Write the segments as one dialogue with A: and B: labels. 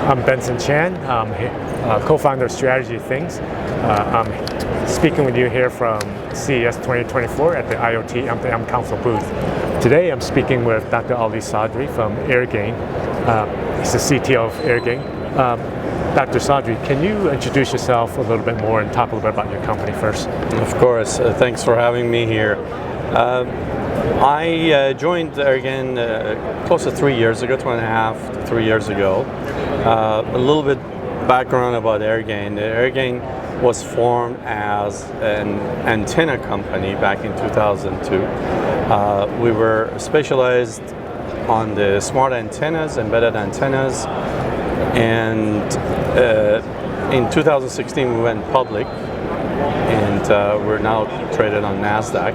A: I'm Benson Chan, co-founder of Strategy Things. I'm speaking with you here from CES 2024 at the IoT M2M Council booth. Today I'm speaking with Dr. Ali Sadri from Airgain. He's the CTO of Airgain. Dr. Sadri, can you introduce yourself a little bit more and talk a little bit about your company first?
B: Of course. Thanks for having me here. I joined Airgain close to 3 years ago, 2.5 to 3 years ago. A little bit background about Airgain. Airgain was formed as an antenna company back in 2002. We were specialized on the smart antennas, embedded antennas, and in 2016 we went public, and we're now traded on NASDAQ.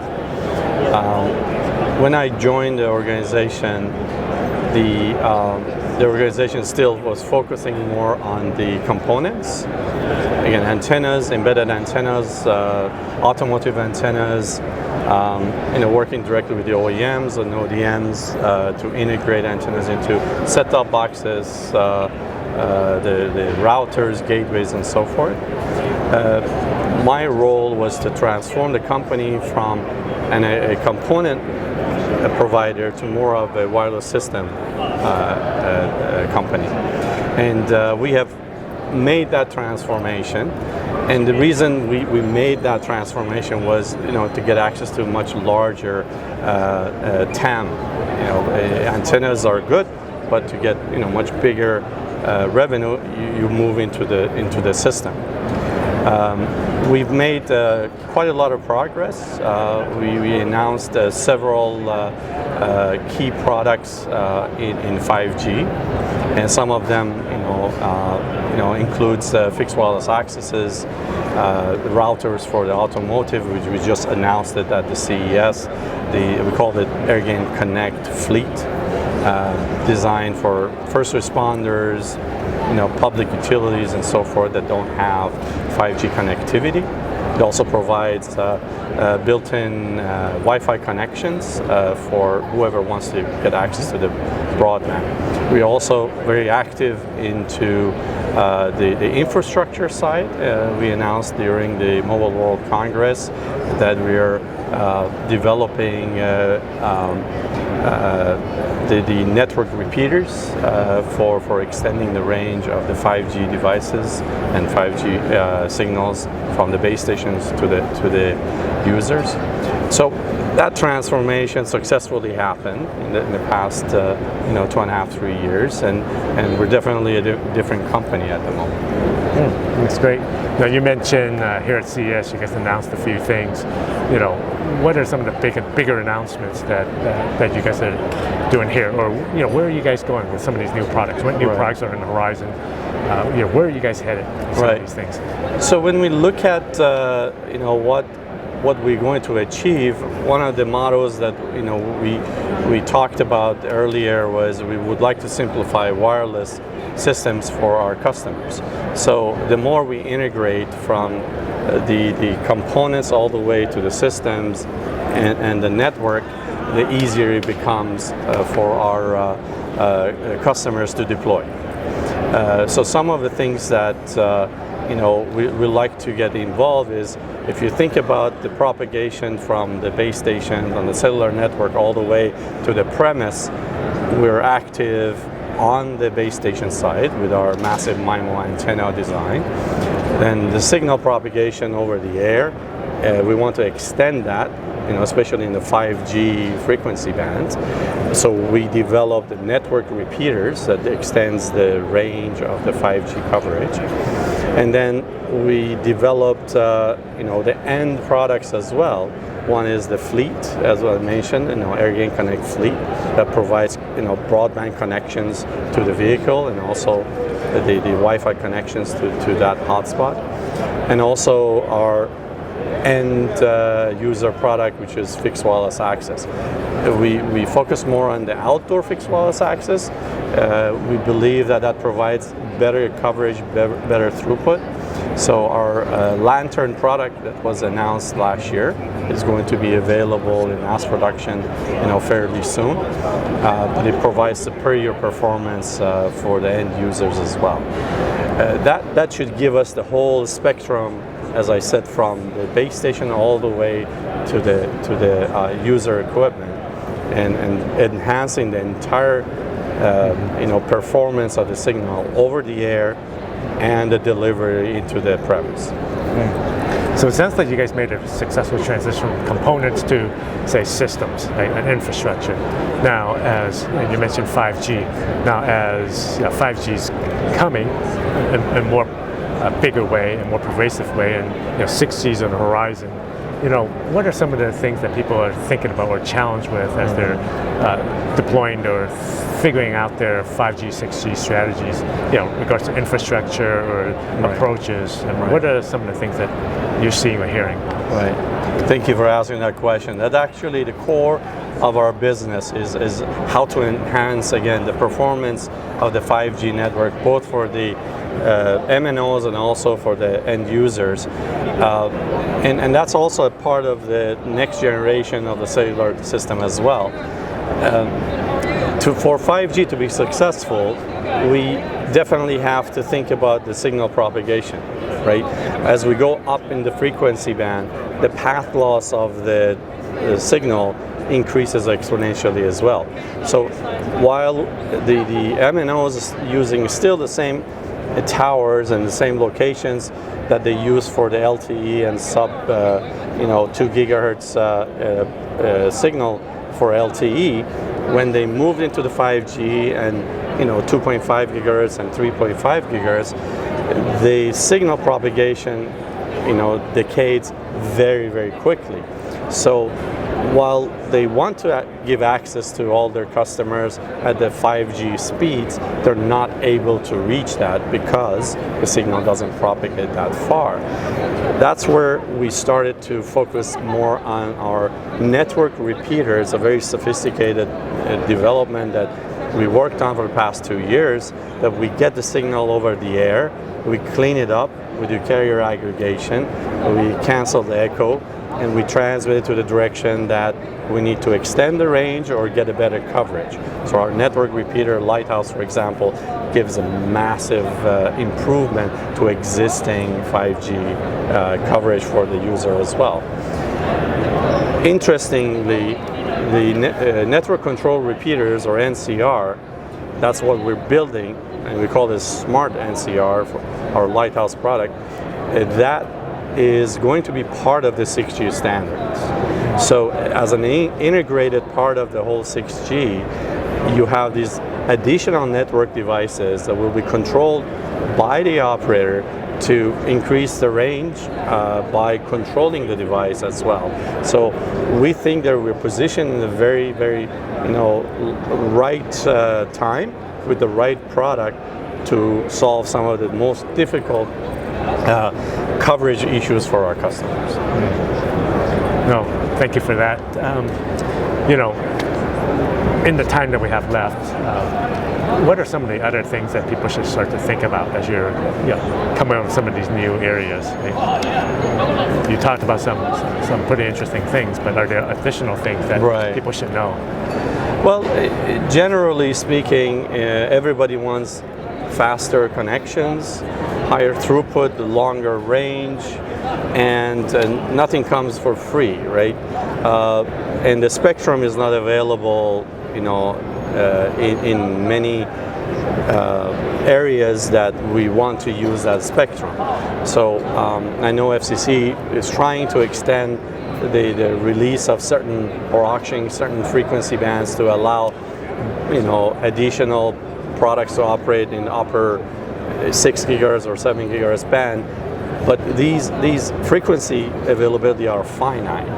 B: When I joined the organization, the organization still was focusing more on the components. Again, antennas, embedded antennas, automotive antennas, working directly with the OEMs and ODMs to integrate antennas into set-top boxes, the routers, gateways, and so forth. My role was to transform the company from a component provider to more of a wireless system company. And we have made that transformation. And the reason we made that transformation was, to get access to a much larger TAM. Antennas are good, but to get much bigger revenue, you move into the system. We've made quite a lot of progress. We announced several key products in 5G, and some of them, includes fixed wireless accesses, routers for the automotive, which we just announced it at the CES. We call it Airgain Connect Fleet, designed for first responders, public utilities and so forth that don't have 5G connectivity. It also provides built-in Wi-Fi connections for whoever wants to get access to the broadband. We're also very active into the infrastructure side. We announced during the Mobile World Congress that we are developing the network repeaters for extending the range of the 5G devices and 5G signals from the base stations to the users. So that transformation successfully happened in the past 2.5, 3 years, and we're definitely a different company at the moment.
A: That's great. Now you mentioned here at CES you guys announced a few things. What are some of the bigger announcements that you guys are doing here, or where are you guys going with some of these new products? What new products are on the horizon? Where are you guys headed with some of these things?
B: So when we look at what we're going to achieve, one of the mottos that we talked about earlier was we would like to simplify wireless systems for our customers. So the more we integrate from the components all the way to the systems and the network, the easier it becomes for our customers to deploy. So some of the things that we like to get involved is, if you think about the propagation from the base station on the cellular network all the way to the premise, we're active on the base station side with our massive MIMO antenna design. Then the signal propagation over the air, we want to extend that, especially in the 5G frequency bands. So we developed the network repeaters that extends the range of the 5G coverage. And then we developed, the end products as well. One is the fleet, as I mentioned, Airgain Connect Fleet, that provides, broadband connections to the vehicle, and also the Wi-Fi connections to that hotspot. And also our end user product, which is fixed wireless access. We focus more on the outdoor fixed wireless access. We believe that provides better coverage, better throughput. So our Lantern product that was announced last year is going to be available in mass production, fairly soon. But it provides superior performance for the end users as well. That should give us the whole spectrum, as I said, from the base station all the way to the user equipment, and enhancing the entire performance of the signal over the air and the delivery into the premise.
A: So it sounds like you guys made a successful transition from components to, say, systems, right, and infrastructure. Now, and you mentioned 5G. Now, as 5G is coming in more bigger way and more pervasive way, and 6G is on the horizon. What are some of the things that people are thinking about or challenged with as they're deploying or figuring out their 5G, 6G strategies, in regards to infrastructure or approaches? And what are some of the things that you're seeing or hearing?
B: Right. Thank you for asking that question. That's actually the core of our business is how to enhance, again, the performance of the 5G network, both for the MNOs and also for the end users. And that's also a part of the next generation of the cellular system as well. For 5G to be successful, we definitely have to think about the signal propagation, right? As we go up in the frequency band, the path loss of the signal increases exponentially as well. So while the MNOs is using still the same towers and the same locations that they use for the LTE and sub 2 gigahertz signal for LTE, when they moved into the 5G and 2.5 gigahertz and 3.5 gigahertz, the signal propagation decays very, very quickly. So while they want to give access to all their customers at the 5G speeds, they're not able to reach that because the signal doesn't propagate that far. That's where we started to focus more on our network repeaters, a very sophisticated development that we worked on for the past 2 years, that we get the signal over the air, we clean it up, we do carrier aggregation, we cancel the echo, and we transmit it to the direction that we need to extend the range or get a better coverage. So our network repeater Lighthouse, for example, gives a massive improvement to existing 5G coverage for the user as well. Interestingly, the network control repeaters, or NCR, that's what we're building, and we call this Smart NCR for our Lighthouse product. That is going to be part of the 6G standards. So as an integrated part of the whole 6G, you have these additional network devices that will be controlled by the operator to increase the range by controlling the device as well. So we think that we're positioned in a very, very right time with the right product to solve some of the most difficult coverage issues for our customers.
A: No, thank you for that. In the time that we have left, what are some of the other things that people should start to think about as you're coming up with some of these new areas? You talked about some pretty interesting things, but are there additional things that people should know?
B: Well, generally speaking, everybody wants faster connections, higher throughput, longer range, and nothing comes for free, right? And the spectrum is not available, in many areas that we want to use that spectrum. So I know FCC is trying to extend the release of certain or auctioning certain frequency bands to allow, additional products to operate in upper 6 gigahertz or 7 gigahertz band, but these frequency availability are finite.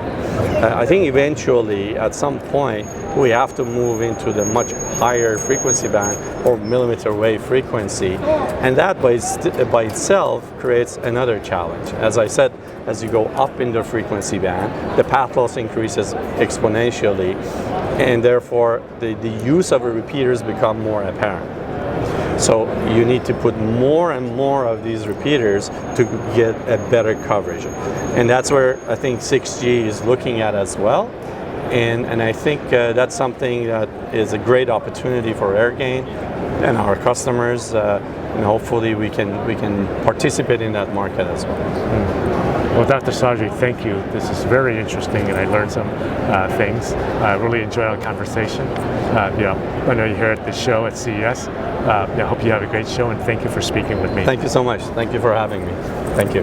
B: I think eventually, at some point, we have to move into the much higher frequency band or millimeter wave frequency, and that by itself creates another challenge. As I said, as you go up in the frequency band, the path loss increases exponentially, and therefore the use of the repeaters become more apparent. So you need to put more and more of these repeaters to get a better coverage. And that's where I think 6G is looking at as well. And I think that's something that is a great opportunity for Airgain and our customers. And hopefully we can participate in that market as well.
A: Well, Dr. Sadri, thank you. This is very interesting, and I learned some things. I really enjoyed our conversation. I know you're here at the show at CES. I hope you have a great show, and thank you for speaking with me.
B: Thank you so much. Thank you for having me. Thank you.